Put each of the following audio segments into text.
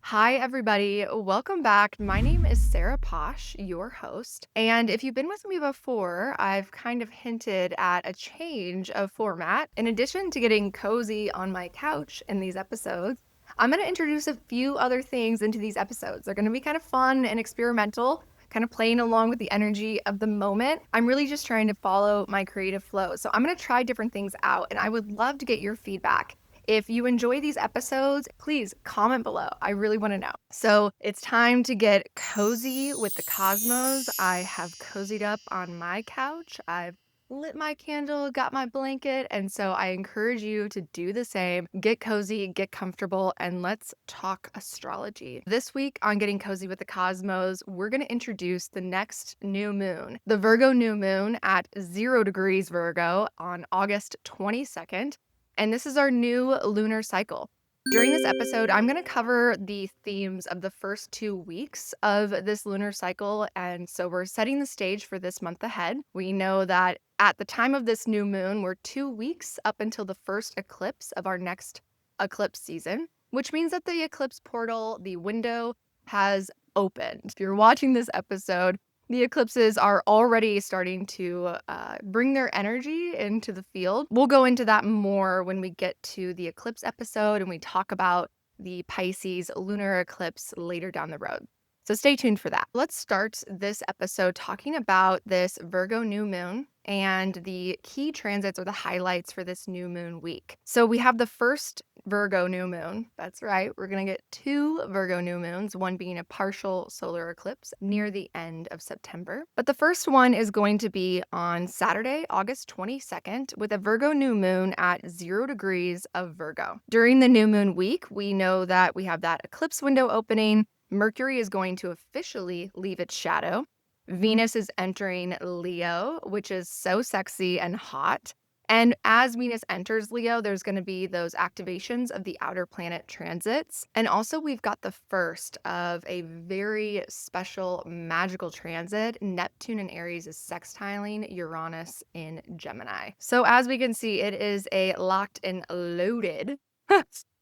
Hi, everybody. Welcome back. My name is Sarah Posh, your host. And if you've been with me before, I've kind of hinted at a change of format. In addition to getting cozy on my couch in these episodes, I'm going to introduce a few other things into these episodes. They're going to be kind of fun and experimental, kind of playing along with the energy of the moment. I'm really just trying to follow my creative flow. So I'm going to try different things out, and I would love to get your feedback. If you enjoy these episodes, please comment below. I really want to know. So it's time to get cozy with the cosmos. I have cozied up on my couch. I've lit my candle, got my blanket, and so I encourage you to do the same. Get cozy, get comfortable, and let's talk astrology. This week on Getting Cozy with the Cosmos, we're going to introduce the next new moon, the Virgo new moon at 0 degrees Virgo on August 22nd. And this is our new lunar cycle. During this episode, I'm going to cover the themes of the first 2 weeks of this lunar cycle. And so we're setting the stage for this month ahead. We know that at the time of this new moon, we're 2 weeks up until the first eclipse of our next eclipse season, which means that the eclipse portal, the window, has opened. If you're watching this episode, the eclipses are already starting to bring their energy into the field. We'll go into that more when we get to the eclipse episode and we talk about the Pisces lunar eclipse later down the road. So stay tuned for that. Let's start this episode talking about this Virgo new moon and the key transits or the highlights for this new moon week. So we have the first Virgo new moon. That's right. We're going to get two Virgo new moons, one being a partial solar eclipse near the end of September. But the first one is going to be on Saturday, August 22nd, with a Virgo new moon at 0 degrees of Virgo. During the new moon week, we know that we have that eclipse window opening. Mercury is going to officially leave its shadow. Venus is entering Leo, which is so sexy and hot. And as Venus enters Leo, there's going to be those activations of the outer planet transits. And also, we've got the first of a very special magical transit. Neptune in Aries is sextiling Uranus in Gemini. So as we can see, it is a locked and loaded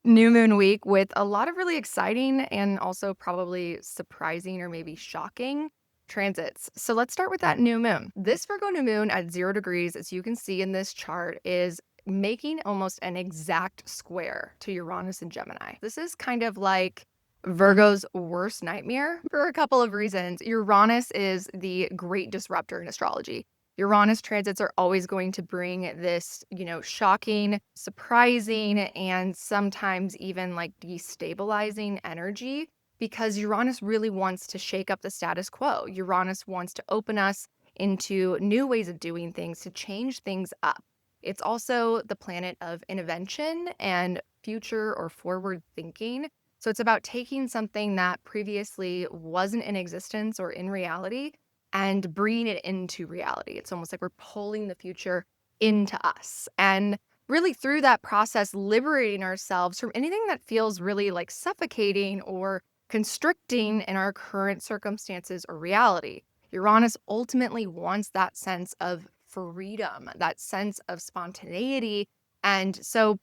new moon week with a lot of really exciting and also probably surprising or maybe shocking transits. So let's start with that new moon. This Virgo new moon at 0 degrees, as you can see in this chart, is making almost an exact square to Uranus and Gemini. This is kind of like Virgo's worst nightmare for a couple of reasons. Uranus is the great disruptor in astrology. Uranus transits are always going to bring this, shocking, surprising, and sometimes even like destabilizing energy because Uranus really wants to shake up the status quo. Uranus wants to open us into new ways of doing things, to change things up. It's also the planet of intervention and future or forward thinking. So it's about taking something that previously wasn't in existence or in reality and bringing it into reality. It's almost like we're pulling the future into us. And really through that process, liberating ourselves from anything that feels really like suffocating or constricting in our current circumstances or reality. Uranus ultimately wants that sense of freedom, that sense of spontaneity. And so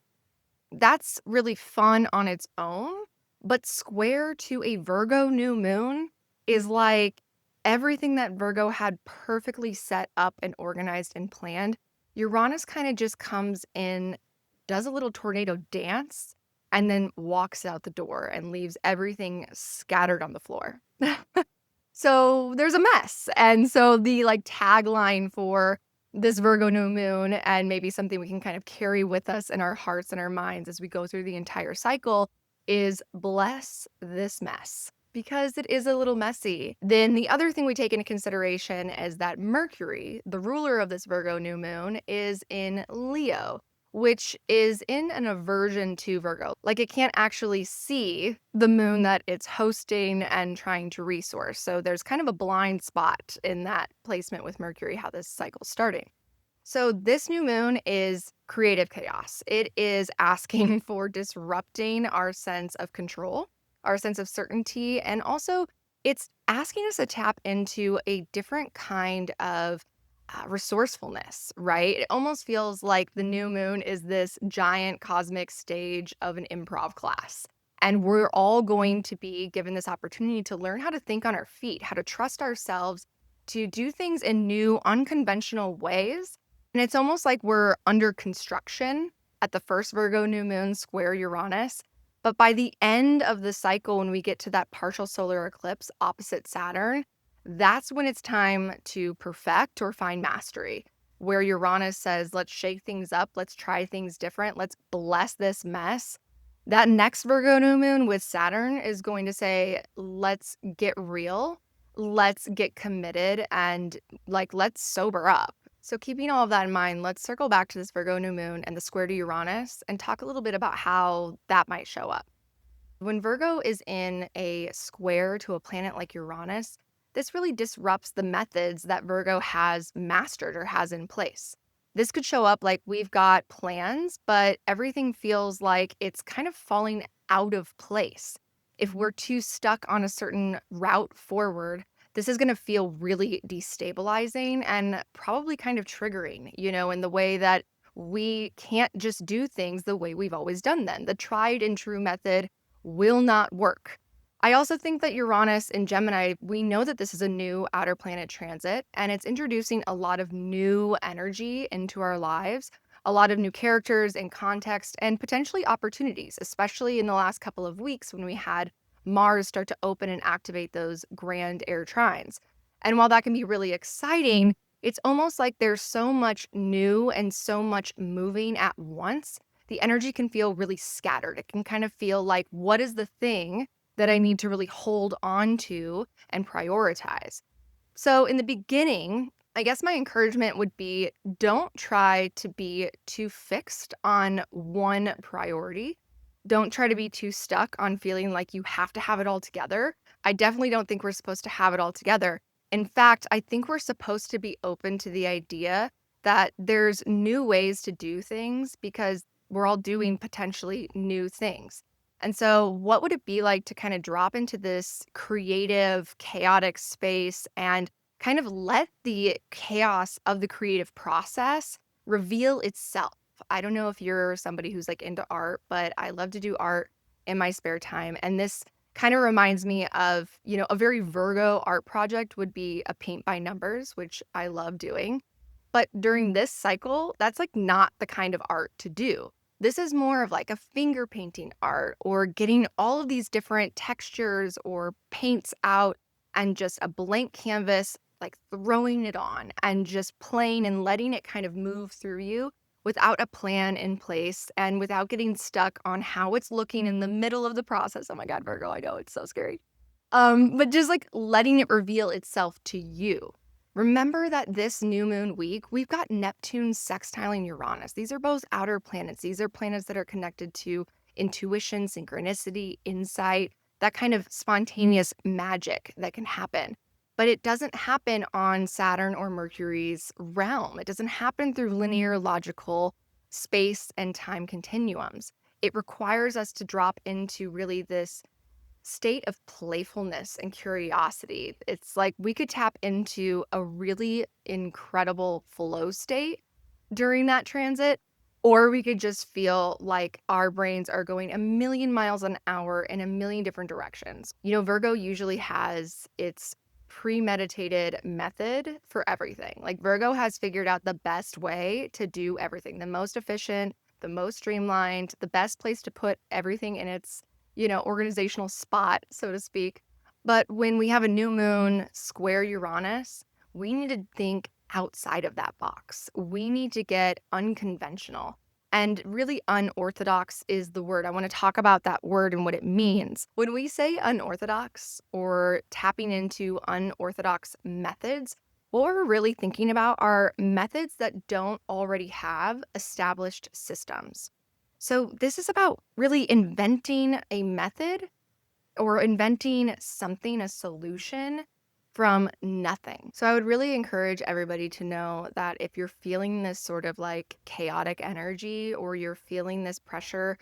that's really fun on its own. But square to a Virgo new moon is like everything that Virgo had perfectly set up and organized and planned. Uranus kind of just comes in, does a little tornado dance, and then walks out the door and leaves everything scattered on the floor. So there's a mess. And so the tagline for this Virgo new moon, and maybe something we can kind of carry with us in our hearts and our minds as we go through the entire cycle, is bless this mess, because it is a little messy. Then the other thing we take into consideration is that Mercury, the ruler of this Virgo new moon, is in Leo, which is in an aversion to Virgo. Like it can't actually see the moon that it's hosting and trying to resource. So there's kind of a blind spot in that placement with Mercury, how this cycle's starting. So this new moon is creative chaos. It is asking for disrupting our sense of control, our sense of certainty, and also it's asking us to tap into a different kind of resourcefulness, right? It almost feels like the new moon is this giant cosmic stage of an improv class. And we're all going to be given this opportunity to learn how to think on our feet, how to trust ourselves, to do things in new, unconventional ways. And it's almost like we're under construction at the first Virgo new moon square Uranus. But by the end of the cycle, when we get to that partial solar eclipse opposite Saturn, that's when it's time to perfect or find mastery, where Uranus says, let's shake things up, let's try things different, let's bless this mess. That next Virgo new moon with Saturn is going to say, let's get real, let's get committed, and let's sober up. So, keeping all of that in mind, let's circle back to this Virgo new moon and the square to Uranus and talk a little bit about how that might show up. When Virgo is in a square to a planet like Uranus, this really disrupts the methods that Virgo has mastered or has in place. This could show up like we've got plans, but everything feels like it's kind of falling out of place. If we're too stuck on a certain route forward, this is going to feel really destabilizing and probably kind of triggering, in the way that we can't just do things the way we've always done them. The tried and true method will not work. I also think that Uranus in Gemini, we know that this is a new outer planet transit, and it's introducing a lot of new energy into our lives, a lot of new characters and context, and potentially opportunities, especially in the last couple of weeks when we had Mars start to open and activate those grand air trines. And while that can be really exciting, it's almost like there's so much new and so much moving at once. The energy can feel really scattered. It can kind of feel like, what is the thing that I need to really hold on to and prioritize? So, in the beginning, I guess my encouragement would be, don't try to be too fixed on one priority. Don't try to be too stuck on feeling like you have to have it all together. I definitely don't think we're supposed to have it all together. In fact, I think we're supposed to be open to the idea that there's new ways to do things because we're all doing potentially new things. And so, what would it be like to kind of drop into this creative, chaotic space and kind of let the chaos of the creative process reveal itself? I don't know if you're somebody who's like into art, but I love to do art in my spare time. And this kind of reminds me of, a very Virgo art project would be a paint by numbers, which I love doing. But during this cycle, that's like not the kind of art to do. This is more of like a finger painting art or getting all of these different textures or paints out and just a blank canvas, like throwing it on and just playing and letting it kind of move through you without a plan in place and without getting stuck on how it's looking in the middle of the process. Oh my God, Virgo, I know it's so scary. But just like letting it reveal itself to you. Remember that this new moon week, we've got Neptune sextiling Uranus. These are both outer planets. These are planets that are connected to intuition, synchronicity, insight, that kind of spontaneous magic that can happen. But it doesn't happen on Saturn or Mercury's realm. It doesn't happen through linear, logical space and time continuums. It requires us to drop into really this state of playfulness and curiosity. It's like we could tap into a really incredible flow state during that transit, or we could just feel like our brains are going a million miles an hour in a million different directions. Virgo usually has its premeditated method for everything. Like Virgo has figured out the best way to do everything, the most efficient, the most streamlined, the best place to put everything in its organizational spot, so to speak. But when we have a new moon square Uranus, we need to think outside of that box. We need to get unconventional. And really, unorthodox is the word. I want to talk about that word and what it means. When we say unorthodox or tapping into unorthodox methods, what we're really thinking about are methods that don't already have established systems. So this is about really inventing a method or inventing something, a solution from nothing. So I would really encourage everybody to know that if you're feeling this sort of like chaotic energy or you're feeling this pressure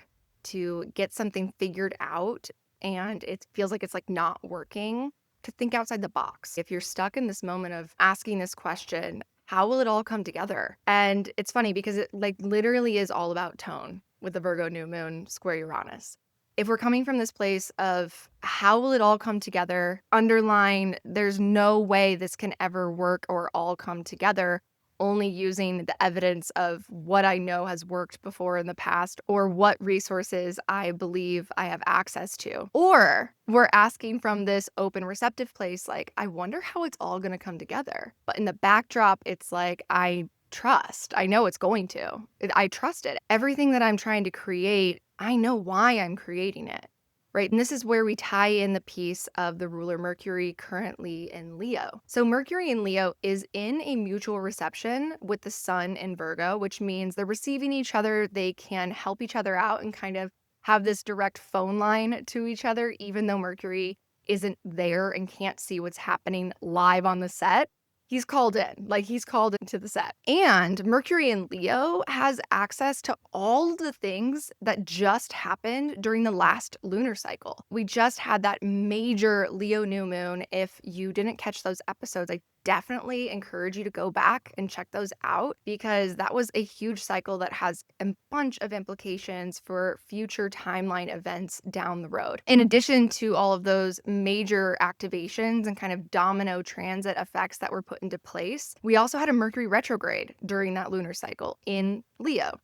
to get something figured out and it feels like it's like not working, to think outside the box. If you're stuck in this moment of asking this question, how will it all come together? And it's funny because it like literally is all about tone with the Virgo new moon square Uranus. If we're coming from this place of how will it all come together, underline there's no way this can ever work or all come together, only using the evidence of what I know has worked before in the past or what resources I believe I have access to. Or we're asking from this open, receptive place, like, I wonder how it's all going to come together. But in the backdrop, it's like, I trust. I know it's going to. I trust it. Everything that I'm trying to create, I know why I'm creating it. Right. And this is where we tie in the piece of the ruler Mercury currently in Leo. So Mercury in Leo is in a mutual reception with the sun in Virgo, which means they're receiving each other. They can help each other out and kind of have this direct phone line to each other, even though Mercury isn't there and can't see what's happening live on the set. He's called in, like he's called into the set. And Mercury in Leo has access to all the things that just happened during the last lunar cycle. We just had that major Leo new moon. If you didn't catch those episodes, I definitely encourage you to go back and check those out because that was a huge cycle that has a bunch of implications for future timeline events down the road. In addition to all of those major activations and kind of domino transit effects that were put into place, we also had a Mercury retrograde during that lunar cycle in Leo.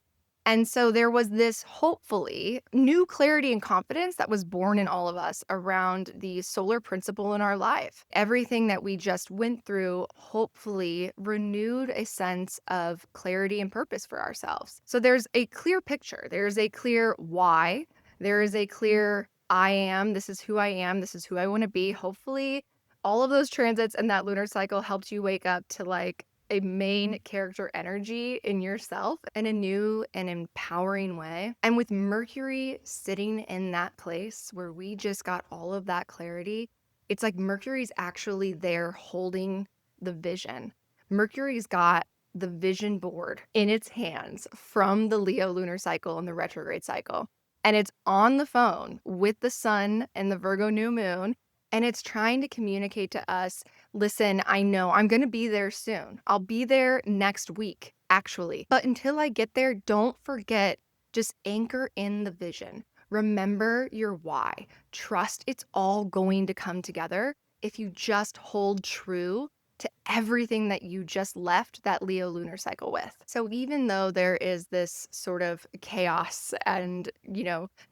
And so there was this, hopefully, new clarity and confidence that was born in all of us around the solar principle in our life. Everything that we just went through, hopefully, renewed a sense of clarity and purpose for ourselves. So there's a clear picture. There's a clear why. There is a clear I am. This is who I am. This is who I want to be. Hopefully, all of those transits and that lunar cycle helped you wake up to like a main character energy in yourself in a new and empowering way. And with Mercury sitting in that place where we just got all of that clarity, it's like Mercury's actually there holding the vision. Mercury's got the vision board in its hands from the Leo lunar cycle and the retrograde cycle. And it's on the phone with the sun and the Virgo new moon. And it's trying to communicate to us, listen, I know I'm going to be there soon. I'll be there next week, actually. But until I get there, don't forget, just anchor in the vision. Remember your why. Trust it's all going to come together if you just hold true to everything that you just left that Leo lunar cycle with. So even though there is this sort of chaos and,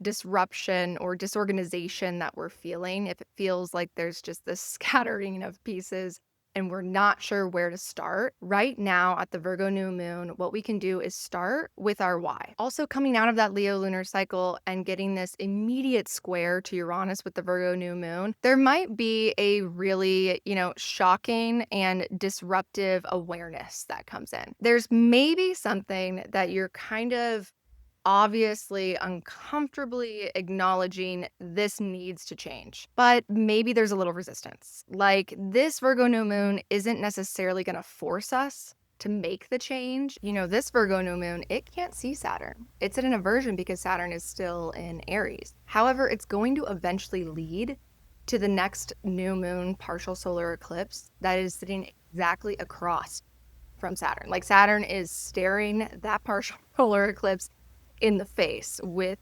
disruption or disorganization that we're feeling, if it feels like there's just this scattering of pieces and we're not sure where to start, right now at the Virgo new moon, what we can do is start with our why. Also coming out of that Leo lunar cycle and getting this immediate square to Uranus with the Virgo new moon, there might be a really, shocking and disruptive awareness that comes in. There's maybe something that you're kind of obviously uncomfortably acknowledging this needs to change, but maybe there's a little resistance. Like this Virgo new moon isn't necessarily going to force us to make the change. This Virgo new moon, it can't see Saturn. It's in an aversion because Saturn is still in Aries. However, it's going to eventually lead to the next new moon partial solar eclipse that is sitting exactly across from Saturn. Like Saturn is staring that partial solar eclipse in the face with,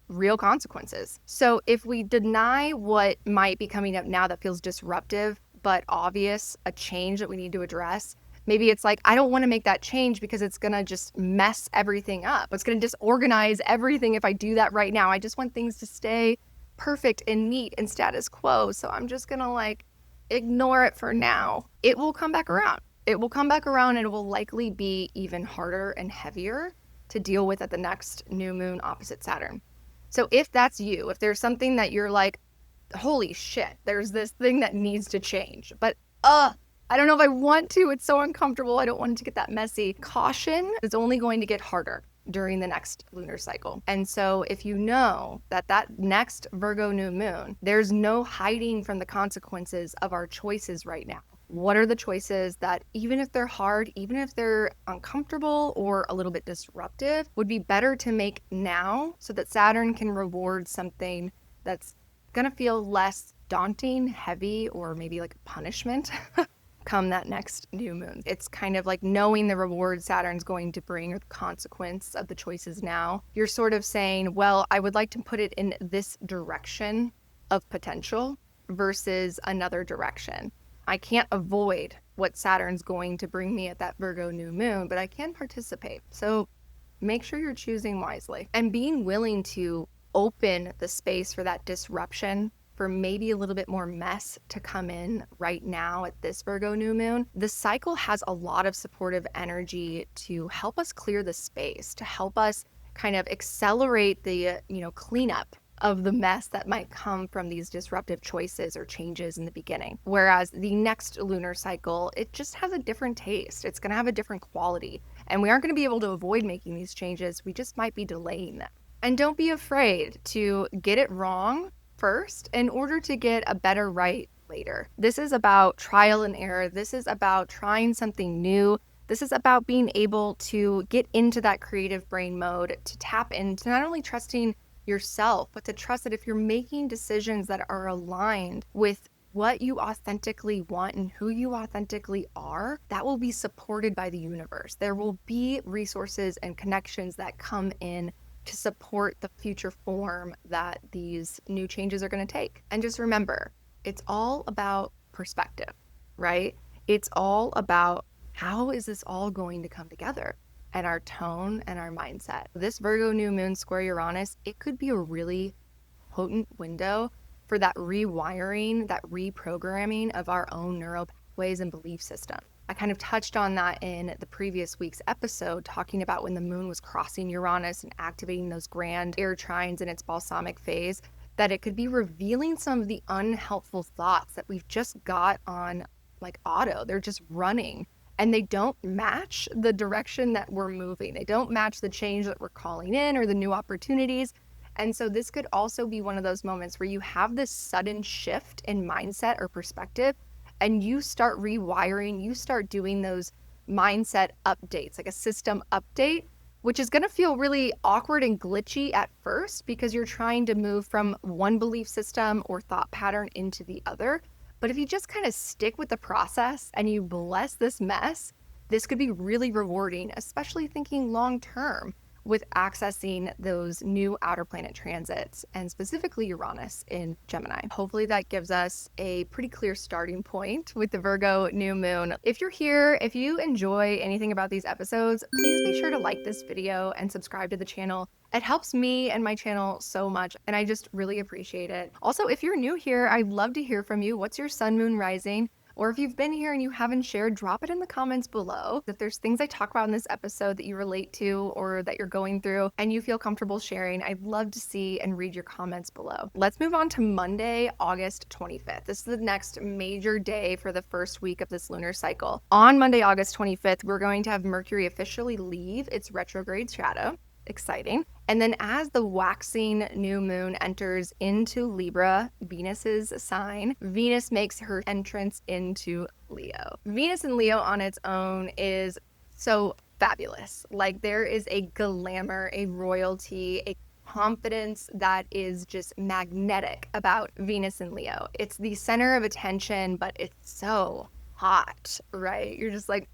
real consequences. So if we deny what might be coming up now that feels disruptive, but obvious, a change that we need to address, maybe it's like, I don't want to make that change because it's going to just mess everything up. It's going to disorganize everything if I do that right now. I just want things to stay perfect and neat and status quo. So I'm just going to ignore it for now. It will come back around. It will come back around and it will likely be even harder and heavier to deal with at the next new moon opposite Saturn. So if that's you, if there's something that you're like, holy shit, there's this thing that needs to change, but I don't know if I want to, it's so uncomfortable, I don't want it to get that messy. Caution is only going to get harder during the next lunar cycle. And so if you know that next Virgo new moon, there's no hiding from the consequences of our choices right now. What are the choices that, even if they're hard, even if they're uncomfortable or a little bit disruptive, would be better to make now so that Saturn can reward something that's going to feel less daunting, heavy, or maybe like a punishment come that next new moon. It's kind of like knowing the reward Saturn's going to bring or the consequence of the choices now. You're sort of saying, well, I would like to put it in this direction of potential versus another direction. I can't avoid what Saturn's going to bring me at that Virgo new moon, but I can participate. So make sure you're choosing wisely and being willing to open the space for that disruption, for maybe a little bit more mess to come in right now at this Virgo new moon. The cycle has a lot of supportive energy to help us clear the space, to help us kind of accelerate the, cleanup of the mess that might come from these disruptive choices or changes in the beginning. Whereas the next lunar cycle, it just has a different taste. It's going to have a different quality. And we aren't going to be able to avoid making these changes. We just might be delaying them. And don't be afraid to get it wrong first in order to get a better right later. This is about trial and error. This is about trying something new. This is about being able to get into that creative brain mode, to tap into not only trusting yourself, but to trust that if you're making decisions that are aligned with what you authentically want and who you authentically are, that will be supported by the universe. There will be resources and connections that come in to support the future form that these new changes are going to take. And just remember, it's all about perspective, right? It's all about how is this all going to come together? And our tone and our mindset. This Virgo new moon square Uranus, it could be a really potent window for that rewiring, that reprogramming of our own neural pathways and belief system. I kind of touched on that in the previous week's episode, talking about when the moon was crossing Uranus and activating those grand air trines in its balsamic phase, that it could be revealing some of the unhelpful thoughts that we've just got on like auto. They're just running. And they don't match the direction that we're moving. They don't match the change that we're calling in or the new opportunities. And so this could also be one of those moments where you have this sudden shift in mindset or perspective, and you start rewiring, you start doing those mindset updates, like a system update, which is going to feel really awkward and glitchy at first because you're trying to move from one belief system or thought pattern into the other. But if you just kind of stick with the process and you bless this mess, this could be really rewarding, especially thinking long term with accessing those new outer planet transits and specifically Uranus in Gemini. Hopefully that gives us a pretty clear starting point with the Virgo new moon. If you're here, if you enjoy anything about these episodes, please be sure to like this video and subscribe to the channel. It helps me and my channel so much, and I just really appreciate it. Also, if you're new here, I'd love to hear from you. What's your sun, moon, rising? Or if you've been here and you haven't shared, drop it in the comments below. If there's things I talk about in this episode that you relate to or that you're going through and you feel comfortable sharing, I'd love to see and read your comments below. Let's move on to Monday, August 25th. This is the next major day for the first week of this lunar cycle. On Monday, August 25th, we're going to have Mercury officially leave its retrograde shadow. Exciting. And then as the waxing new moon enters into Libra, Venus's sign, Venus makes her entrance into Leo. Venus in Leo on its own is so fabulous. Like there is a glamour, a royalty, a confidence that is just magnetic about Venus in Leo. It's the center of attention, but it's so hot, right? You're just like,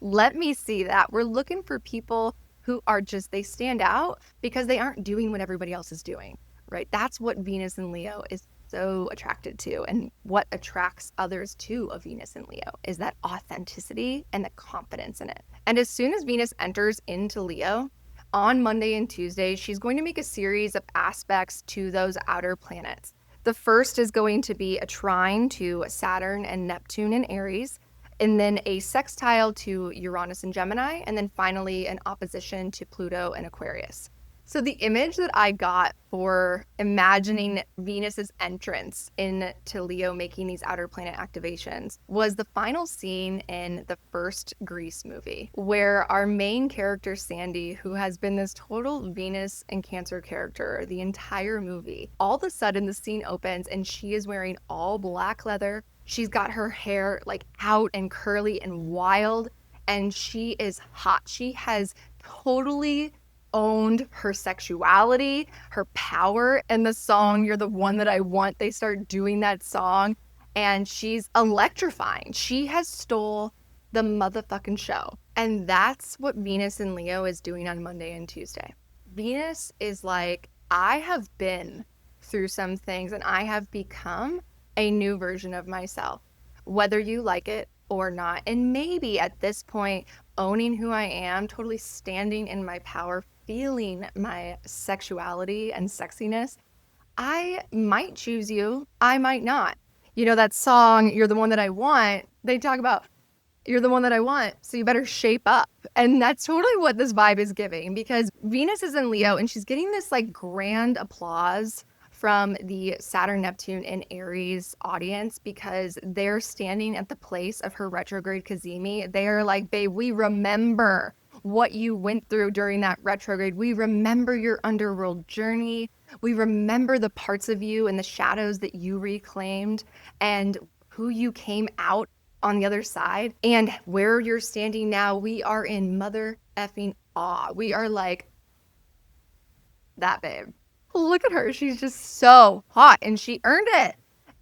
let me see that. We're looking for people who are just, they stand out because they aren't doing what everybody else is doing, right? That's what Venus in Leo is so attracted to, and what attracts others to a Venus in Leo is that authenticity and the confidence in it. And as soon as Venus enters into Leo, on Monday and Tuesday, she's going to make a series of aspects to those outer planets. The first is going to be a trine to Saturn and Neptune in Aries, and then a sextile to Uranus and Gemini, and then finally an opposition to Pluto and Aquarius. So the image that I got for imagining Venus's entrance into Leo making these outer planet activations was the final scene in the first Grease movie, where our main character, Sandy, who has been this total Venus and Cancer character the entire movie, all of a sudden the scene opens and she is wearing all black leather. She's got her hair like out and curly and wild, and she is hot. She has totally owned her sexuality, her power. And the song, You're the One That I Want, they start doing that song. and she's electrifying. She has stole the motherfucking show. And that's what Venus in Leo is doing on Monday and Tuesday. Venus is like, I have been through some things and I have become a new version of myself, whether you like it or not. And maybe at this point, owning who I am, totally standing in my power, feeling my sexuality and sexiness, I might choose you, I might not. You know that song, You're the One That I Want? They talk about, you're the one that I want, so you better shape up. And that's totally what this vibe is giving, because Venus is in Leo and she's getting this like grand applause from the Saturn, Neptune, and Aries audience because they're standing at the place of her retrograde Kazemi. They are like, babe, we remember what you went through during that retrograde. We remember your underworld journey. We remember the parts of you and the shadows that you reclaimed and who you came out on the other side and where you're standing now. We are in mother effing awe. We are like, that babe, look at her. She's just so hot and she earned it.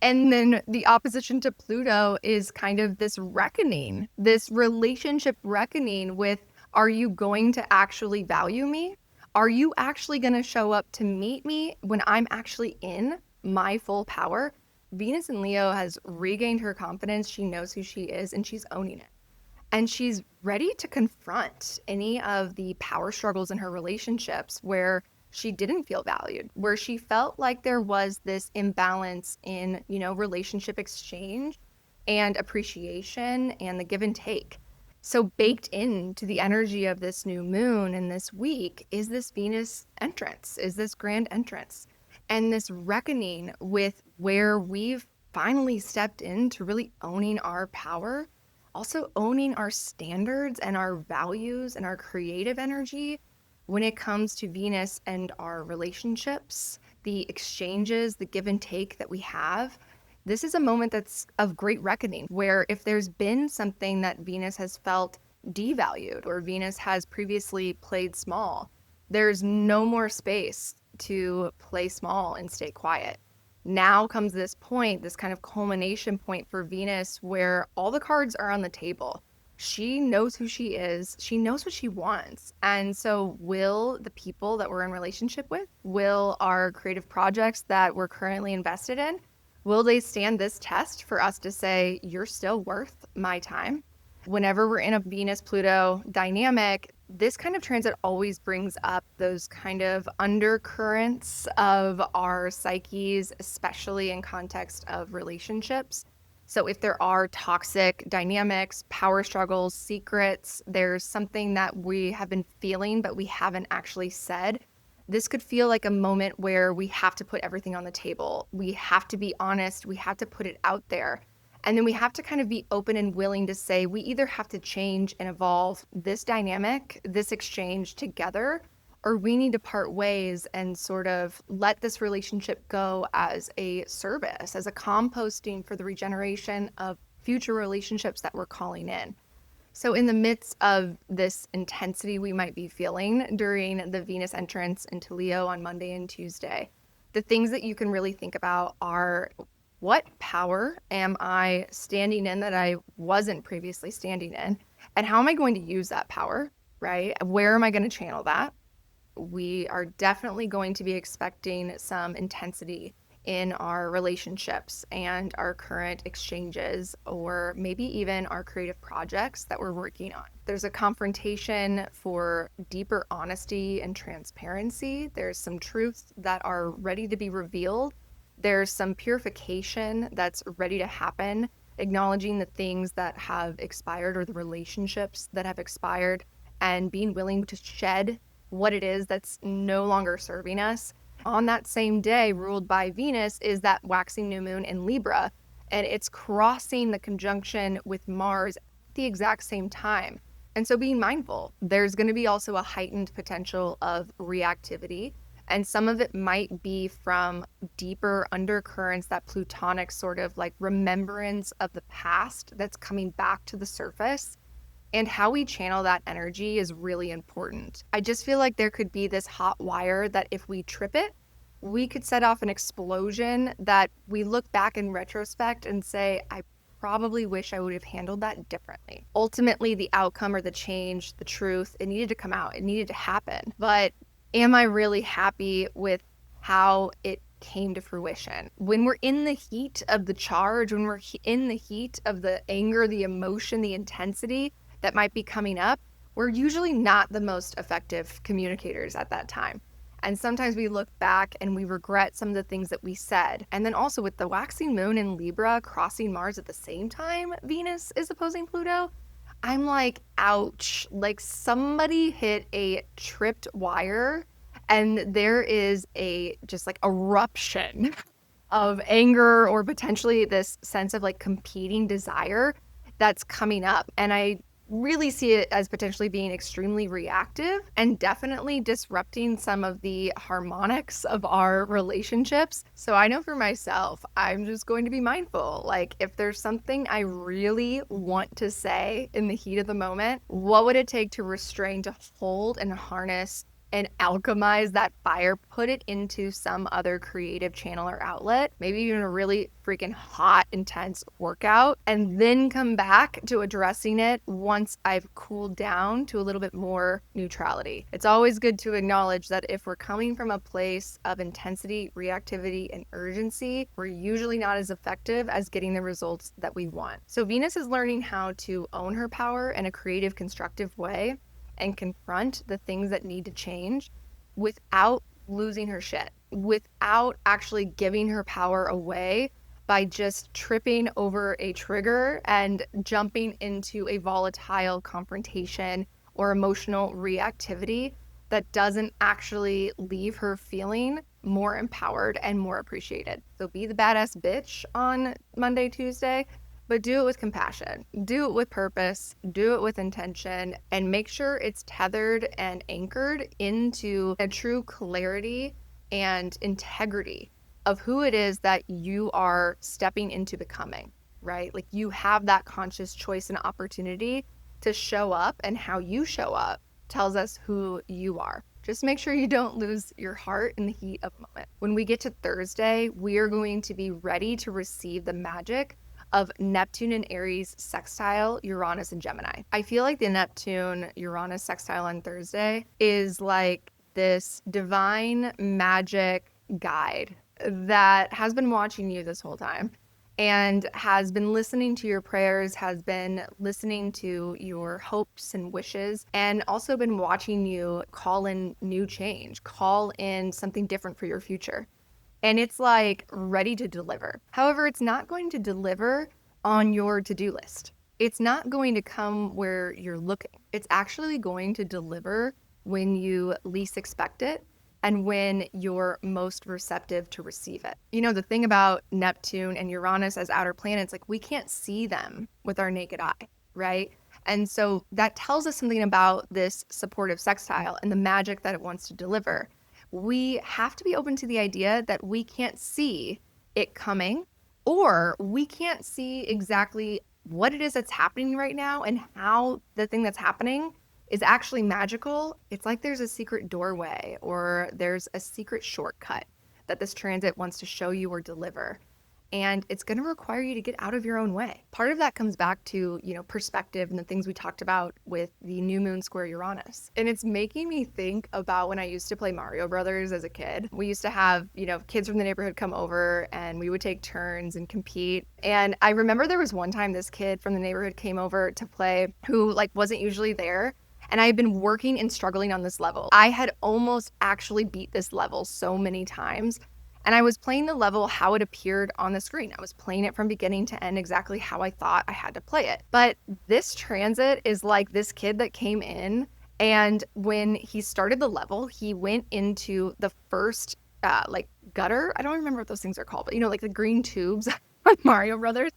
And then the opposition to Pluto is kind of this reckoning, this relationship reckoning with, are you going to actually value me? Are you actually going to show up to meet me when I'm actually in my full power? Venus in Leo has regained her confidence. She knows who she is and she's owning it. And she's ready to confront any of the power struggles in her relationships where she didn't feel valued, where she felt like there was this imbalance in, relationship exchange and appreciation and the give and take. So baked into the energy of this new moon and this week is this Venus entrance, is this grand entrance, and this reckoning with where we've finally stepped into really owning our power, also owning our standards and our values and our creative energy when it comes to Venus and our relationships, the exchanges, the give and take that we have. This is a moment that's of great reckoning, where if there's been something that Venus has felt devalued or Venus has previously played small, there's no more space to play small and stay quiet. Now comes this point, this kind of culmination point for Venus, where all the cards are on the table. She knows who she is. She knows what she wants. And so will the people that we're in relationship with, will our creative projects that we're currently invested in, will they stand this test for us to say, you're still worth my time? Whenever we're in a Venus-Pluto dynamic, this kind of transit always brings up those kind of undercurrents of our psyches, especially in context of relationships. So if there are toxic dynamics, power struggles, secrets, there's something that we have been feeling, but we haven't actually said, this could feel like a moment where we have to put everything on the table. We have to be honest. We have to put it out there. And then we have to kind of be open and willing to say, we either have to change and evolve this dynamic, this exchange together, or we need to part ways and sort of let this relationship go as a service, as a composting for the regeneration of future relationships that we're calling in. So in the midst of this intensity we might be feeling during the Venus entrance into Leo on Monday and Tuesday, the things that you can really think about are, what power am I standing in that I wasn't previously standing in? And how am I going to use that power, right? Where am I going to channel that? We are definitely going to be expecting some intensity in our relationships and our current exchanges, or maybe even our creative projects that we're working on. There's a confrontation for deeper honesty and transparency. There's some truths that are ready to be revealed. There's some purification that's ready to happen, acknowledging the things that have expired or the relationships that have expired, and being willing to shed what it is that's no longer serving us. On that same day, ruled by Venus, is that waxing new moon in Libra, and it's crossing the conjunction with Mars at the exact same time. And so being mindful, there's going to be also a heightened potential of reactivity. And some of it might be from deeper undercurrents, that plutonic sort of like remembrance of the past that's coming back to the surface. And how we channel that energy is really important. I just feel like there could be this hot wire that if we trip it, we could set off an explosion that we look back in retrospect and say, I probably wish I would have handled that differently. Ultimately, the outcome or the change, the truth, it needed to come out. It needed to happen. But am I really happy with how it came to fruition? When we're in the heat of the charge, when we're in the heat of the anger, the emotion, the intensity that might be coming up, we're usually not the most effective communicators at that time. And sometimes we look back and we regret some of the things that we said. And then also with the waxing moon in Libra crossing Mars at the same time Venus is opposing Pluto, I'm like, ouch, like somebody hit a tripped wire and there is a just like eruption of anger or potentially this sense of like competing desire that's coming up. And I really see it as potentially being extremely reactive and definitely disrupting some of the harmonics of our relationships. So I know for myself, I'm just going to be mindful. Like, if there's something I really want to say in the heat of the moment, what would it take to restrain, to hold and harness and alchemize that fire, put it into some other creative channel or outlet, maybe even a really freaking hot, intense workout, and then come back to addressing it once I've cooled down to a little bit more neutrality. It's always good to acknowledge that if we're coming from a place of intensity, reactivity, and urgency, we're usually not as effective as getting the results that we want. So Venus is learning how to own her power in a creative, constructive way and confront the things that need to change without losing her shit, without actually giving her power away by just tripping over a trigger and jumping into a volatile confrontation or emotional reactivity that doesn't actually leave her feeling more empowered and more appreciated. So be the badass bitch on Monday, Tuesday, but do it with compassion, do it with purpose, do it with intention, and make sure it's tethered and anchored into a true clarity and integrity of who it is that you are stepping into becoming, right? Like, you have that conscious choice and opportunity to show up, and how you show up tells us who you are. Just make sure you don't lose your heart in the heat of the moment. When we get to Thursday, we are going to be ready to receive the magic of Neptune and Aries sextile Uranus and Gemini. I feel like the Neptune Uranus sextile on Thursday is like this divine magic guide that has been watching you this whole time and has been listening to your prayers, has been listening to your hopes and wishes, and also been watching you call in new change, call in something different for your future. And it's like ready to deliver. However, it's not going to deliver on your to-do list. It's not going to come where you're looking. It's actually going to deliver when you least expect it and when you're most receptive to receive it. You know, the thing about Neptune and Uranus as outer planets, like, we can't see them with our naked eye, right? And so that tells us something about this supportive sextile and the magic that it wants to deliver. We have to be open to the idea that we can't see it coming, or we can't see exactly what it is that's happening right now and how the thing that's happening is actually magical. It's like there's a secret doorway or there's a secret shortcut that this transit wants to show you or deliver. And it's going to require you to get out of your own way. Part of that comes back to, perspective and the things we talked about with the new moon square Uranus. And it's making me think about when I used to play Mario Brothers as a kid. We used to have, kids from the neighborhood come over and we would take turns and compete. And I remember there was one time this kid from the neighborhood came over to play who wasn't usually there. And I had been working and struggling on this level. I had almost actually beat this level so many times. And I was playing the level how it appeared on the screen. I was playing it from beginning to end exactly how I thought I had to play it. But this transit is like this kid that came in, and when he started the level, he went into the first gutter. I don't remember what those things are called, but like the green tubes on Mario Brothers,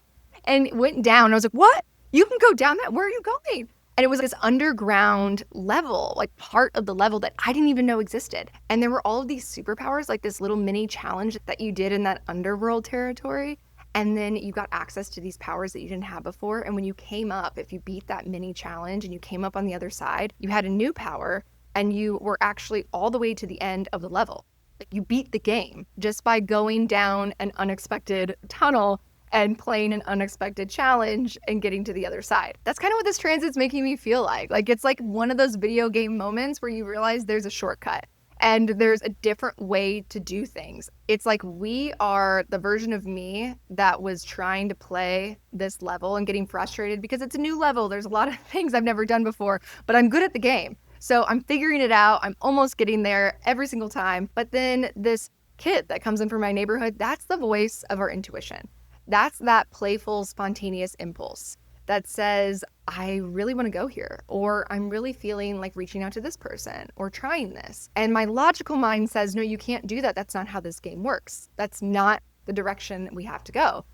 and went down. I was like, what? You can go down that? Where are you going? And it was this underground level, like part of the level that I didn't even know existed. And there were all of these superpowers, like this little mini challenge that you did in that underworld territory. And then you got access to these powers that you didn't have before. And when you came up, if you beat that mini challenge and you came up on the other side, you had a new power and you were actually all the way to the end of the level. Like, you beat the game just by going down an unexpected tunnel and playing an unexpected challenge and getting to the other side. That's kind of what this transit's making me feel like. Like, it's like one of those video game moments where you realize there's a shortcut and there's a different way to do things. It's like we are the version of me that was trying to play this level and getting frustrated because it's a new level. There's a lot of things I've never done before, but I'm good at the game. So I'm figuring it out. I'm almost getting there every single time. But then this kid that comes in from my neighborhood, that's the voice of our intuition. That's that playful, spontaneous impulse that says, I really want to go here, or I'm really feeling like reaching out to this person or trying this. And my logical mind says, no, you can't do that. That's not how this game works. That's not the direction we have to go.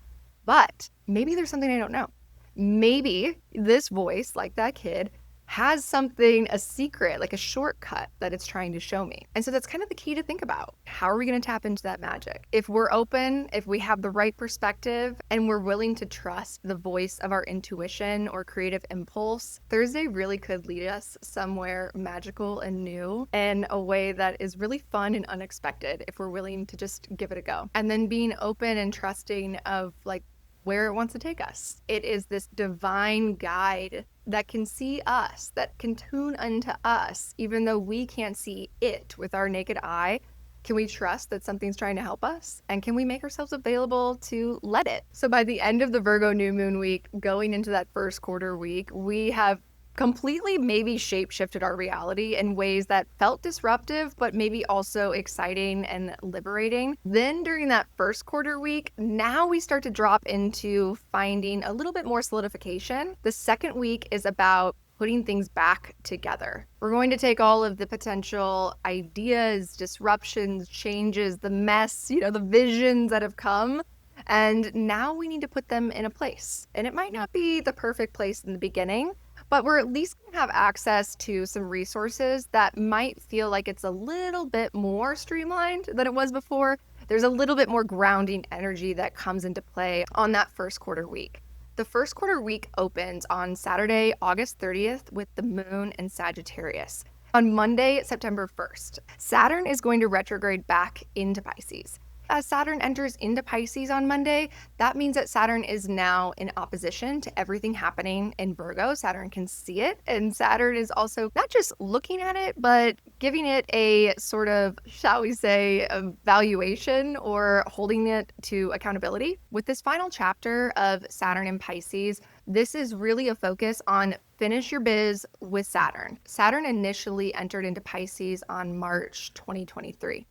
But maybe there's something I don't know. Maybe this voice, like that kid, has something, a secret, like a shortcut that it's trying to show me. And so that's kind of the key to think about. How are we going to tap into that magic? If we're open, if we have the right perspective, and we're willing to trust the voice of our intuition or creative impulse, Thursday really could lead us somewhere magical and new in a way that is really fun and unexpected if we're willing to just give it a go. And then being open and trusting of like where it wants to take us. It is this divine guide that can see us, that can tune unto us, even though we can't see it with our naked eye. Can we trust that something's trying to help us? And can we make ourselves available to let it? So by the end of the Virgo New Moon week, going into that first quarter week, we have completely maybe shape-shifted our reality in ways that felt disruptive, but maybe also exciting and liberating. Then during that first quarter week, now we start to drop into finding a little bit more solidification. The second week is about putting things back together. We're going to take all of the potential ideas, disruptions, changes, the mess, the visions that have come, and now we need to put them in a place. And it might not be the perfect place in the beginning, but we're at least going to have access to some resources that might feel like it's a little bit more streamlined than it was before. There's a little bit more grounding energy that comes into play on that first quarter week. The first quarter week opens on Saturday, August 30th with the moon in Sagittarius. On Monday, September 1st, Saturn is going to retrograde back into Pisces. As Saturn enters into Pisces on Monday, that means that Saturn is now in opposition to everything happening in Virgo. Saturn can see it, and Saturn is also not just looking at it, but giving it a sort of, shall we say, evaluation or holding it to accountability. With this final chapter of Saturn in Pisces, this is really a focus on finish your biz with Saturn. Saturn initially entered into Pisces on March 2023.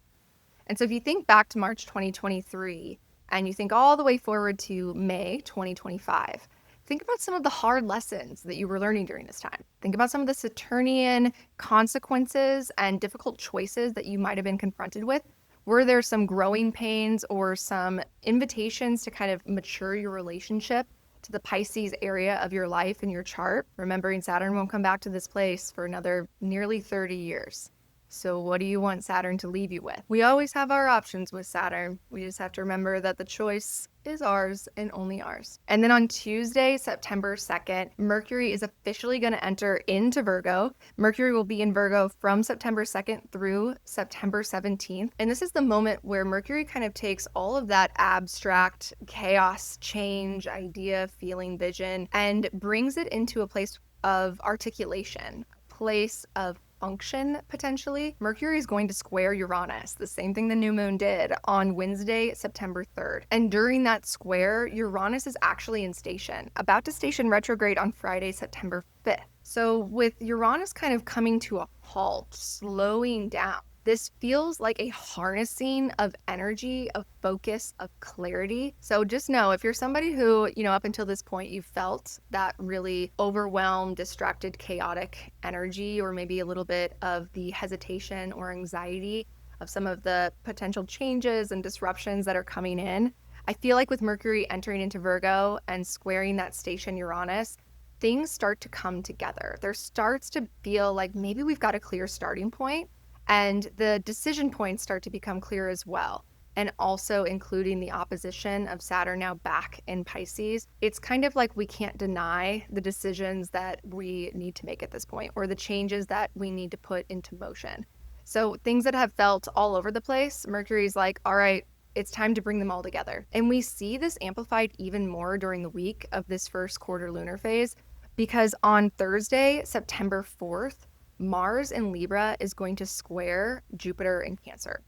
And so if you think back to March 2023 and you think all the way forward to May 2025, think about some of the hard lessons that you were learning during this time. Think about some of the Saturnian consequences and difficult choices that you might have been confronted with. Were there some growing pains or some invitations to kind of mature your relationship to the Pisces area of your life and your chart? Remembering Saturn won't come back to this place for another nearly 30 years. So what do you want Saturn to leave you with? We always have our options with Saturn. We just have to remember that the choice is ours and only ours. And then on Tuesday, September 2nd, Mercury is officially going to enter into Virgo. Mercury will be in Virgo from September 2nd through September 17th. And this is the moment where Mercury kind of takes all of that abstract chaos, change, idea, feeling, vision, and brings it into a place of articulation, a place of function, potentially. Mercury is going to square Uranus, the same thing the new moon did, on Wednesday, September 3rd. And during that square, Uranus is actually in station, about to station retrograde on Friday, September 5th. So with Uranus kind of coming to a halt, slowing down, this feels like a harnessing of energy, of focus, of clarity. So just know, if you're somebody who, up until this point, you felt that really overwhelmed, distracted, chaotic energy, or maybe a little bit of the hesitation or anxiety of some of the potential changes and disruptions that are coming in, I feel like with Mercury entering into Virgo and squaring that station Uranus, things start to come together. There starts to feel like maybe we've got a clear starting point, and the decision points start to become clear as well. And also including the opposition of Saturn now back in Pisces. It's kind of like we can't deny the decisions that we need to make at this point, or the changes that we need to put into motion. So things that have felt all over the place, Mercury's like, all right, it's time to bring them all together. And we see this amplified even more during the week of this first quarter lunar phase because on Thursday, September 4th, Mars in Libra is going to square Jupiter in Cancer.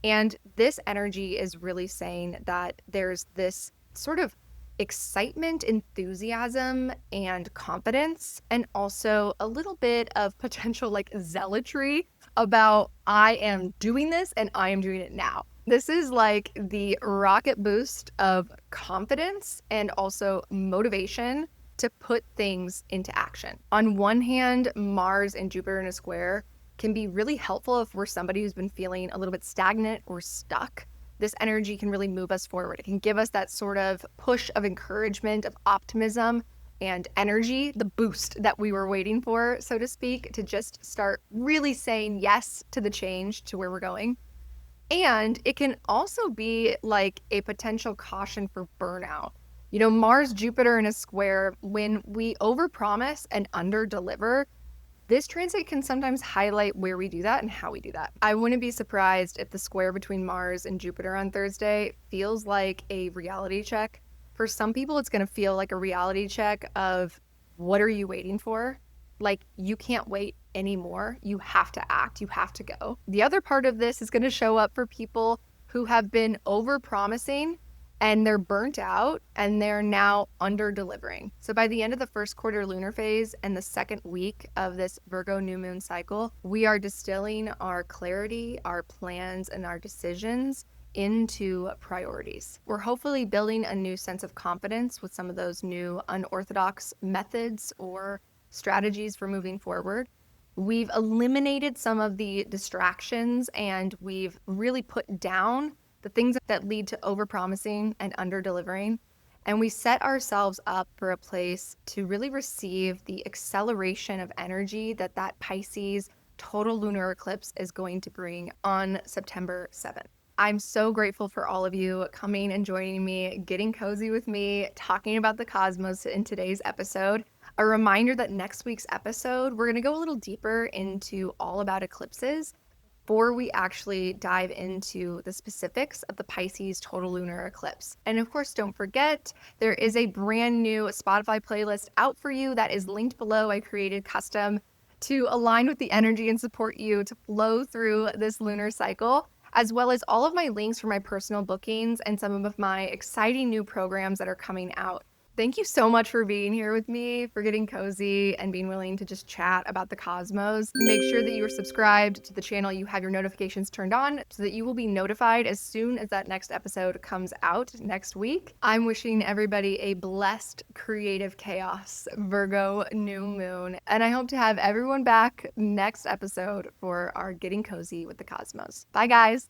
And this energy is really saying that there's this sort of excitement, enthusiasm, and confidence, and also a little bit of potential like zealotry about I am doing this and I am doing it now. This is like the rocket boost of confidence and also motivation to put things into action. On one hand, Mars and Jupiter in a square can be really helpful if we're somebody who's been feeling a little bit stagnant or stuck. This energy can really move us forward. It can give us that sort of push of encouragement, of optimism and energy, the boost that we were waiting for, so to speak, to just start really saying yes to the change to where we're going. And it can also be like a potential caution for burnout. Mars, Jupiter in a square, when we overpromise and underdeliver, this transit can sometimes highlight where we do that and how we do that. I wouldn't be surprised if the square between Mars and Jupiter on Thursday feels like a reality check. For some people, it's going to feel like a reality check of what are you waiting for? Like, you can't wait anymore. You have to act. You have to go. The other part of this is going to show up for people who have been over promising and they're burnt out and they're now under delivering. So by the end of the first quarter lunar phase and the second week of this Virgo new moon cycle, we are distilling our clarity, our plans, and our decisions into priorities. We're hopefully building a new sense of confidence with some of those new unorthodox methods or strategies for moving forward. We've eliminated some of the distractions and we've really put down the things that lead to overpromising and under-delivering. And we set ourselves up for a place to really receive the acceleration of energy that Pisces total lunar eclipse is going to bring on September 7th. I'm so grateful for all of you coming and joining me, getting cozy with me, talking about the cosmos in today's episode. A reminder that next week's episode, we're going to go a little deeper into all about eclipses before we actually dive into the specifics of the Pisces total lunar eclipse. And of course, don't forget, there is a brand new Spotify playlist out for you that is linked below. I created custom to align with the energy and support you to flow through this lunar cycle, as well as all of my links for my personal bookings and some of my exciting new programs that are coming out. Thank you so much for being here with me, for getting cozy and being willing to just chat about the cosmos. Make sure that you are subscribed to the channel, you have your notifications turned on so that you will be notified as soon as that next episode comes out next week. I'm wishing everybody a blessed creative chaos, Virgo New Moon, and I hope to have everyone back next episode for our Getting Cozy with the Cosmos. Bye, guys.